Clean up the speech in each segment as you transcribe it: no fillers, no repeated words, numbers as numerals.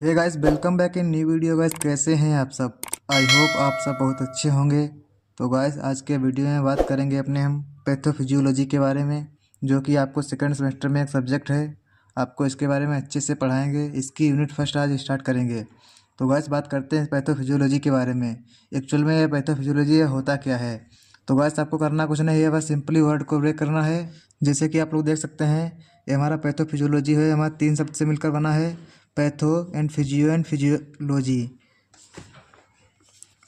Hey guys, welcome back in new video. Guys, कैसे हैं आप सब? आई होप आप सब बहुत अच्छे होंगे। तो गाइस, आज के वीडियो में बात करेंगे अपने हम पैथोफिजियोलॉजी के बारे में, जो कि आपको सेकंड सेमेस्टर में एक सब्जेक्ट है। आपको इसके बारे में अच्छे से पढ़ाएंगे। इसकी यूनिट फर्स्ट आज स्टार्ट करेंगे। तो गाइस, बात करते हैं पैथोफिजियोलॉजी के बारे में। एक्चुअल में पैथोफिजियोलॉजी होता क्या है? तो गाइस, आपको करना कुछ नहीं है, बस सिंपली वर्ड को ब्रेक करना है। जैसे कि आप लोग देख सकते हैं, ये हमारा पैथोफिजियोलॉजी है, हमारा 3 शब्द से मिलकर बना है। Patho and physiology.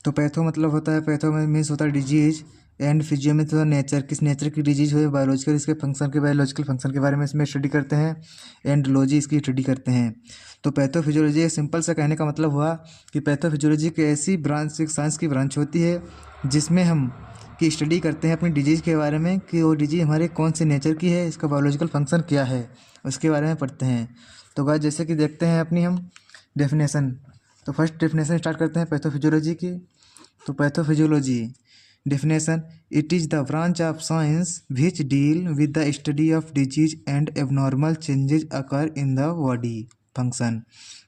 तो पैथो मतलब होता है, पैथो में मीन्स होता है डिजीज, एंड फिजियो में तो नेचर, किस नेचर की डिजीज हो, बायोलॉजिकल इसके फंक्शन के बायोलॉजिकल फंक्शन के बारे में इसमें स्टडी करते हैं। एंड लॉजी इसकी स्टडी करते हैं। तो पैथोफिजियोलॉजी सिंपल सा कहने का मतलब हुआ कि पैथोफिजियोलॉजी एक ऐसी ब्रांच, एक साइंस की ब्रांच होती है जिसमें हम की स्टडी करते हैं अपनी डिजीज़ के बारे में, कि वो डिजीज हमारे कौन से नेचर की है, इसका बायोलॉजिकल फंक्शन क्या है, उसके बारे में पढ़ते हैं। तो गाइस, जैसे कि देखते हैं अपनी हम डेफिनेशन। तो फर्स्ट डेफिनेशन स्टार्ट करते हैं पैथोफिजियोलॉजी की। तो pathophysiology definition: it is the branch of science which deal with the study of disease and abnormal changes occur in the body function.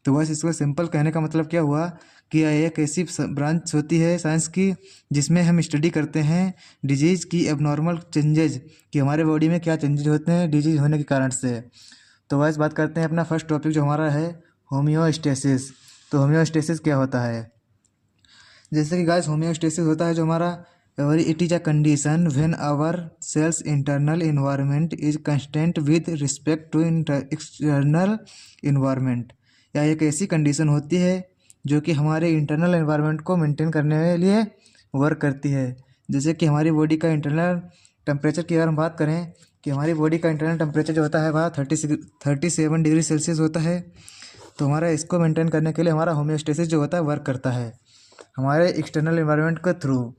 तो बस इसको सिंपल कहने का मतलब क्या हुआ कि यह एक ऐसी ब्रांच होती है साइंस की जिसमें हम स्टडी करते हैं डिजीज़ की एबनॉर्मल चेंजेज, कि हमारे बॉडी में क्या चेंजेज होते हैं डिजीज होने के कारण से। तो वैसे बात करते हैं अपना फर्स्ट टॉपिक जो हमारा है, होम्योस्टेसिस। तो होम्योस्टेसिस क्या होता है? जैसे कि गाइस, होम्योस्टेसिस होता है जो हमारा, it is a condition when our cells internal environment is constant with respect to external environment. या एक ऐसी कंडीशन होती है जो कि हमारे इंटरनल इन्वायरमेंट को मेंटेन करने के लिए वर्क करती है। जैसे कि हमारी बॉडी का इंटरनल टेम्परेचर की अगर हम बात करें, कि हमारी बॉडी का इंटरनल टेम्परेचर जो होता है वह 37 डिग्री सेल्सियस होता है। तो हमारा इसको मेंटेन करने के लिए हमारा होम्योस्टेसिस जो होता है वर्क करता है हमारे एक्सटर्नल इन्वायरमेंट के थ्रू।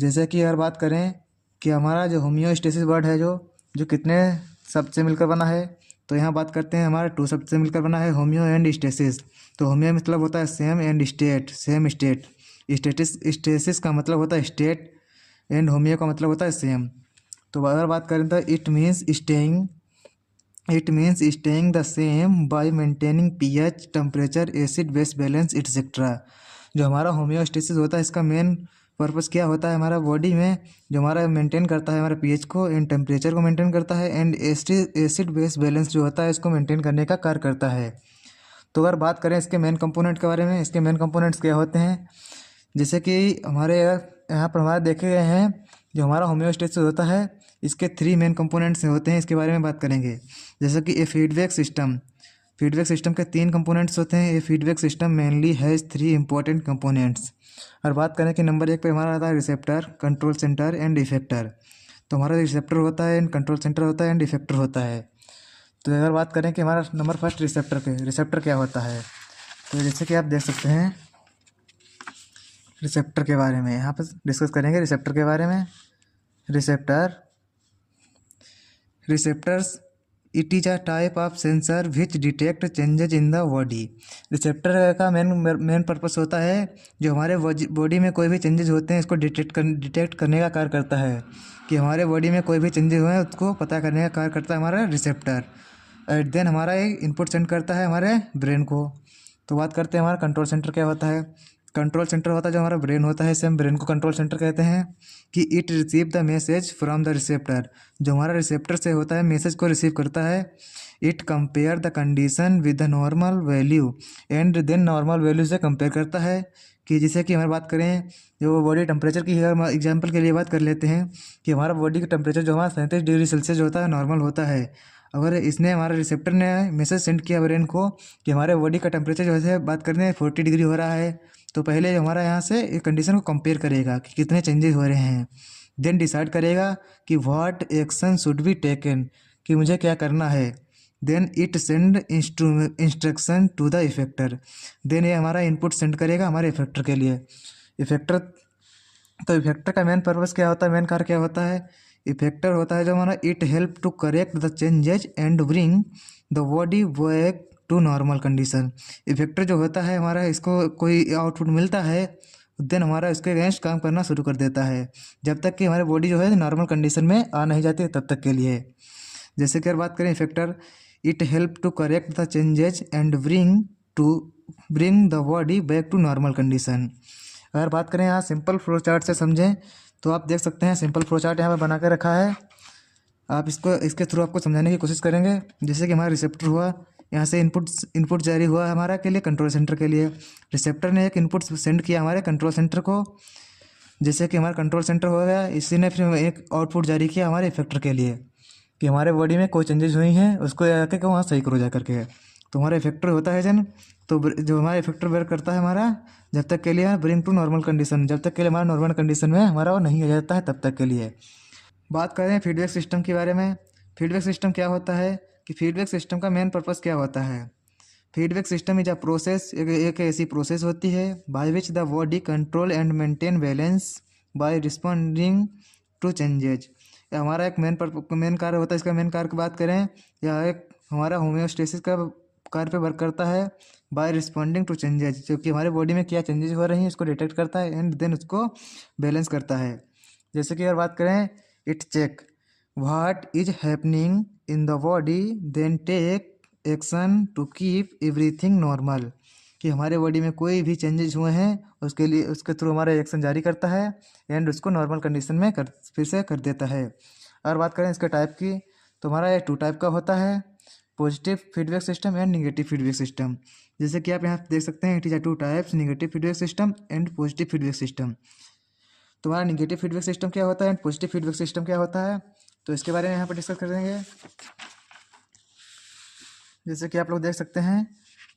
जैसे कि अगर बात करें कि हमारा जो होम्योस्टेसिस वर्ड है, जो कितने शब्द से मिलकर बना है, तो यहाँ बात करते हैं हमारा 2 शब्द से मिलकर बना है, होम्यो एंड स्टेसिस। तो होम्यो मतलब होता है same, and state same state. Stasis का मतलब होता है स्टेट, एंड होम्यो का मतलब होता है सेम। तो अगर बात करें तो it means staying the same bye maintaining pH, temperature, acid base balance etcetera. जो हमारा होम्योस्टेसिस होता है, इसका मेन पर्पस क्या होता है हमारा बॉडी में, जो हमारा मेंटेन करता है हमारा पीएच को, एंड टेम्परेचर को मेंटेन करता है, एंड एसिड बेस बैलेंस जो होता है इसको मेंटेन करने का कार्य करता है। तो अगर बात करें इसके मेन कंपोनेंट के बारे में, इसके मेन कंपोनेंट्स क्या होते हैं, जैसे कि हमारे यहाँ पर हमारे देखे गए हैं, जो हमारा होम्योस्टेसिस होता है इसके 3 मेन कंपोनेंट्स होते हैं, इसके बारे में बात करेंगे। जैसे कि ए फीडबैक सिस्टम के 3 कंपोनेंट्स होते हैं। ये feedback system mainly has 3 important components. और बात करें कि नंबर 1 पे हमारा आता है receptor, control centre and effector. तो हमारा रिसेप्टर होता है, एंड कंट्रोल सेंटर होता है, एंड इफेक्टर होता है। तो अगर बात करें कि हमारा नंबर फर्स्ट रिसेप्टर क्या होता है, तो जैसे कि आप देख सकते हैं रिसेप्टर के बारे में यहाँ पर डिस्कस करेंगे। रिसेप्टर के बारे में, receptors it is a type of sensor which detect changes in the body. Receptor का मेन पर्पस होता है जो हमारे बॉडी में कोई भी चेंजेस होते हैं इसको डिटेक्ट करने का कार्य करता है, कि हमारे बॉडी में कोई भी चेंजेस हुए हैं उसको पता करने का कार्य करता है हमारा रिसेप्टर। एट देन हमारा एक इनपुट सेंड करता है हमारे ब्रेन को। तो बात करते हैं हमारा कंट्रोल सेंटर क्या होता है। कंट्रोल सेंटर होता है जो हमारा ब्रेन होता है, सेम ब्रेन को कंट्रोल सेंटर कहते हैं, कि it receive the message from the receptor. जो हमारा रिसेप्टर से होता है मैसेज को रिसीव करता है। It compare the condition with the normal value, and then normal value से कंपेयर करता है, कि जैसे कि हमारी बात करें जो बॉडी टेम्परेचर की, अगर एग्जाम्पल के लिए बात कर लेते हैं कि हमारा बॉडी का टेम्परेचर जो हमारा 37 डिग्री सेल्सियस होता है नॉर्मल होता है। अगर इसने हमारे रिसेप्टर ने मैसेज सेंड किया ब्रेन को कि हमारे बॉडी का टेम्परेचर जो है बात करते हैं 40 डिग्री हो रहा है, तो पहले हमारा यहाँ से एक कंडीशन को कंपेयर करेगा कि कितने चेंजेस हो रहे हैं। देन डिसाइड करेगा कि what action should be taken, कि मुझे क्या करना है। Then it send instruction to the effector. देन ये हमारा इनपुट सेंड करेगा हमारे इफेक्टर के लिए। इफेक्टर, तो इफेक्टर का मेन पर्पस क्या होता है, मेन कार्य क्या होता है। इफेक्टर होता है जो हमारा it help to correct the changes and bring the body back to normal condition. Effector जो होता है हमारा, इसको कोई आउटपुट मिलता है देन हमारा इसके अगेंस्ट काम करना शुरू कर देता है, जब तक कि हमारी बॉडी जो है नॉर्मल कंडीशन में आ नहीं जाती तब तक के लिए। जैसे कि अगर बात करें effector, it help to correct the changes and bring to bring the body back to normal condition. अगर बात करें यहाँ सिंपल फ्लो चार्ट से समझें तो आप देख सकते हैं सिंपल फ्लो चार्ट यहाँ पर बना के रखा है। आप इसके थ्रू आपको समझाने की कोशिश करेंगे। जैसे कि हमारा रिसेप्टर हुआ, यहाँ से इनपुट जारी हुआ हमारा के लिए कंट्रोल सेंटर के लिए। रिसेप्टर ने एक इनपुट सेंड किया हमारे कंट्रोल सेंटर को, जैसे कि हमारा कंट्रोल सेंटर हो गया, इसी ने फिर एक आउटपुट जारी किया हमारे इफेक्टर के लिए कि हमारे बॉडी में कोई चेंजेस हुई हैं उसको आके वहाँ सही करो जा करके। तो हमारा इफेक्टर होता है जन, तो जो हमारा इफेक्टर वर्क करता है हमारा जब तक के लिए ब्रिंग टू नॉर्मल कंडीशन, जब तक के लिए हमारा नॉर्मल कंडीशन में हमारा वो नहीं आ जाता है तब तक के लिए। बात करें फीडबैक सिस्टम के बारे में। फीडबैक सिस्टम क्या होता है कि फीडबैक सिस्टम का मेन पर्पस क्या होता है। Feedback system is a process, एक ऐसी प्रोसेस होती है by which the body control and maintain balance by responding to changes. हमारा एक मेन कार्य होता है। इसका मेन कार्य की बात करें, यह एक हमारा होम्योस्टेसिस का कार्य पे वर्क करता है बाय रिस्पॉन्डिंग टू चेंजेज, जो कि हमारे बॉडी में क्या चेंजेस हो रही हैं उसको डिटेक्ट करता है एंड देन उसको बैलेंस करता है। जैसे कि अगर बात करें, it check what is happening in the body then take action to keep everything normal, कि हमारे बॉडी में कोई भी चेंजेस हुए हैं उसके लिए उसके थ्रू हमारा एक्शन जारी करता है एंड उसको नॉर्मल कंडीशन में फिर से कर देता है। अगर बात करें इसके टाइप की, तो हमारा ये 2 टाइप का होता है, positive feedback system and negative feedback system. जैसे कि आप यहाँ देख सकते हैं, it is 2 types, negative feedback system and positive feedback system. तुम्हारा निगेटिव फीडबैक सिस्टम क्या होता है एंड पॉजिटिव फीडबैक सिस्टम क्या होता है, तो इसके बारे में यहाँ पर डिस्कस करेंगे। जैसे कि आप लोग देख सकते हैं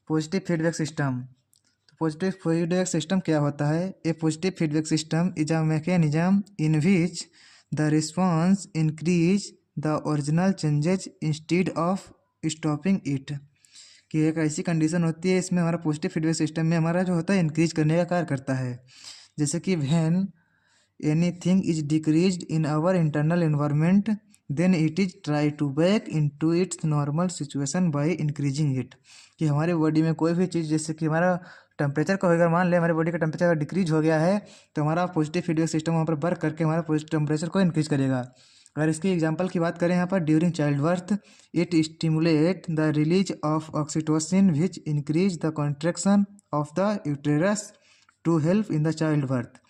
पॉजिटिव फीडबैक सिस्टम। तो पॉजिटिव फीडबैक सिस्टम क्या होता है, a positive feedback system is a mechanism in which the response increase the original changes instead of stopping it, कि एक ऐसी कंडीशन होती है इसमें हमारा पॉजिटिव फीडबैक सिस्टम में हमारा जो होता है इंक्रीज करने का कार्य करता है। जैसे कि when anything is decreased in our internal environment then it is try to back into its normal situation by increasing it, कि हमारे बॉडी में कोई भी चीज़, जैसे कि हमारा टेम्परेचर का अगर मान ले हमारे बॉडी का टेम्परेचर डिक्रीज हो गया है तो हमारा पॉजिटिव फीडबैक सिस्टम वहाँ पर वर्क करके हमारा पॉजिटिव टेम्परेचर को इंक्रीज करेगा। अगर इसकी एग्जांपल की बात करें यहाँ पर, during child birth it stimulate the release of oxytocin which increase the contraction of the uterus to help in the child birth,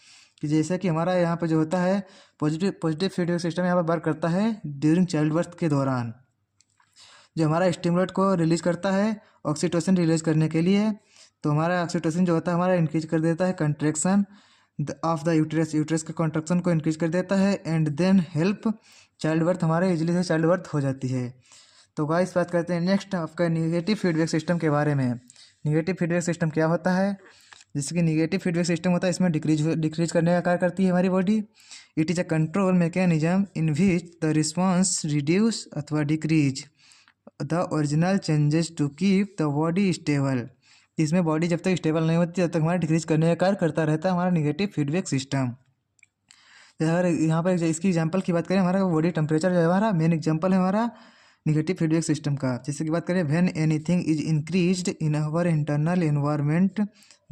कि जैसे कि हमारा यहाँ पर जो होता है पॉजिटिव फीडबैक सिस्टम यहाँ पर वर्क करता है ड्यूरिंग चाइल्ड बर्थ के दौरान, जो हमारा स्टिमुलेट को रिलीज करता है ऑक्सीटोसिन रिलीज करने के लिए। तो हमारा ऑक्सीटोसिन जो होता है हमारा इंक्रीज कर देता है कंट्रैक्शन ऑफ द यूट्रस के कॉन्ट्रैक्शन को इंक्रीज कर देता है and then help child birth, हमारे इजीली से चाइल्ड बर्थ हो जाती है। तो गाइस बात करते हैं नेक्स्ट आपका निगेटिव फीडबैक सिस्टम के बारे में। निगेटिव फीडबैक सिस्टम क्या होता है, जैसे कि निगेटिव फीडबैक सिस्टम होता है इसमें डिक्रीज करने का कार्य करती है हमारी body. It is a control mechanism in which the response reduce अथवा decrease the original changes to keep the body stable, इसमें बॉडी जब तक स्टेबल नहीं होती तब तक हमारा डिक्रीज करने का कार्य करता रहता है हमारा निगेटिव फीडबैक सिस्टम। अगर यहाँ पर इसकी एग्जांपल की बात करें, हमारा बॉडी टेम्परेचर जो है हमारा मेन एग्जांपल है हमारा निगेटिव फीडबैक सिस्टम का। जैसे कि बात करें, when anything is increased in our internal environment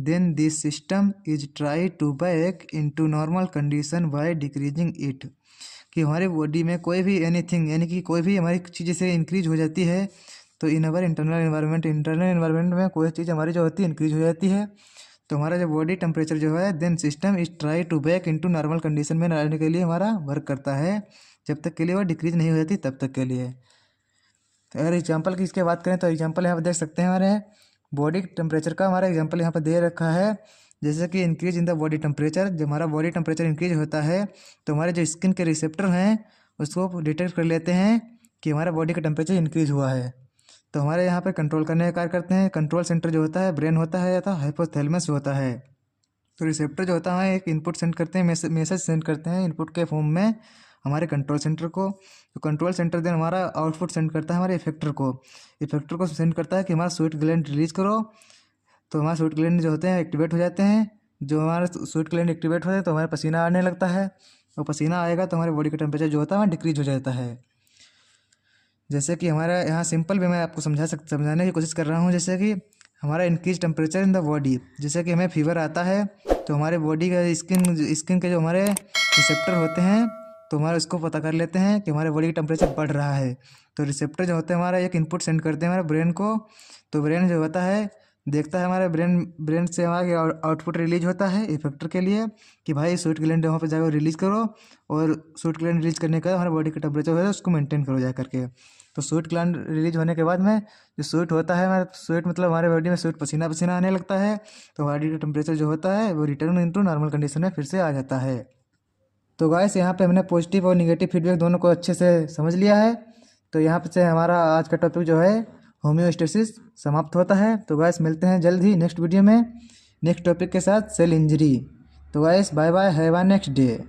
then this system is try to back into normal condition by decreasing it, कि हमारे बॉडी में कोई भी एनीथिंग यानी कि कोई भी हमारी चीज़ जैसे इंक्रीज हो जाती है तो इन अवर इंटरनल एनवायरनमेंट में कोई चीज़ हमारी जो होती है इंक्रीज हो जाती है, तो हमारा जो बॉडी टेम्परेचर जो है then system is try to back into normal condition में लाने के लिए हमारा वर्क करता है, जब तक के लिए वो डिक्रीज नहीं हो जाती तब तक के लिए। तो अगर एग्जांपल की इसके बात करें तो एग्जांपल यहाँ पर देख सकते हैं, हमारे बॉडी टेम्परेचर का हमारा एग्जांपल यहाँ पर दे रखा है। जैसे कि increase in the body temperature, जब हमारा बॉडी टेम्परेचर इंक्रीज होता है तो हमारे जो स्किन के रिसेप्टर हैं उसको डिटेक्ट कर लेते हैं कि हमारा बॉडी का टेम्परेचर इंक्रीज हुआ है, तो हमारे यहाँ पर कंट्रोल करने का कार्य करते हैं। कंट्रोल सेंटर जो होता है ब्रेन होता है या तो हाइपोथैलेमस होता है। तो रिसेप्टर जो होता है एक इनपुट सेंड करते हैं, मैसेज सेंड करते हैं इनपुट के फॉर्म में हमारे कंट्रोल सेंटर को। तो कंट्रोल सेंटर देन हमारा आउटपुट सेंड करता है हमारे इफेक्टर को। इफेक्टर को सेंड करता है कि हमारा स्वेट ग्लैंड रिलीज करो, तो हमारे स्वेट ग्लैंड जो होते हैं एक्टिवेट हो जाते हैं। जो हमारे स्वेट ग्लैंड एक्टिवेट होते हैं तो हमारे पसीना आने लगता है, और पसीना आएगा तो हमारे बॉडी का टेम्परेचर जो होता है वहाँ डिक्रीज हो जाता है। जैसे कि हमारा यहाँ सिंपल वे मैं आपको समझाने की कोशिश कर रहा हूँ। जैसे कि हमारा increase temperature in the body, जैसे कि हमें फीवर आता है तो हमारे बॉडी का स्किन के जो हमारे रिसेप्टर होते हैं तो हमारे उसको पता कर लेते हैं कि हमारे बॉडी का टेम्परेचर बढ़ रहा है। तो रिसेप्टर जो होते हैं हमारा एक इनपुट सेंड करते हैं हमारे ब्रेन को, तो ब्रेन जो होता है देखता है हमारे ब्रेन से हमारे आउटपुट रिलीज होता है इफेक्टर के लिए कि भाई स्वीट ग्लैंड वहाँ पे जाकर रिलीज करो, और स्वीट ग्लैंड रिलीज करने के बाद हमारे बॉडी का टेम्परेचर है उसको मेंटेन करो जा करके। तो स्वीट ग्लैंड रिलीज होने के बाद में जो स्वीट होता है हमारा स्वीट मतलब हमारे बॉडी में स्वीट पसीना पसीना आने लगता है, तो बॉडी का टेम्परेचर जो होता है वो रिटर्न इनटू नॉर्मल कंडीशन में फिर से आ जाता है। तो गाइस यहाँ पे हमने पॉजिटिव और निगेटिव फीडबैक दोनों को अच्छे से समझ लिया है। तो यहाँ पे से हमारा आज का टॉपिक जो है होम्योस्टेसिस समाप्त होता है। तो गाइस मिलते हैं जल्द ही नेक्स्ट वीडियो में नेक्स्ट टॉपिक के साथ, सेल इंजरी। तो guys bye bye, have a next day.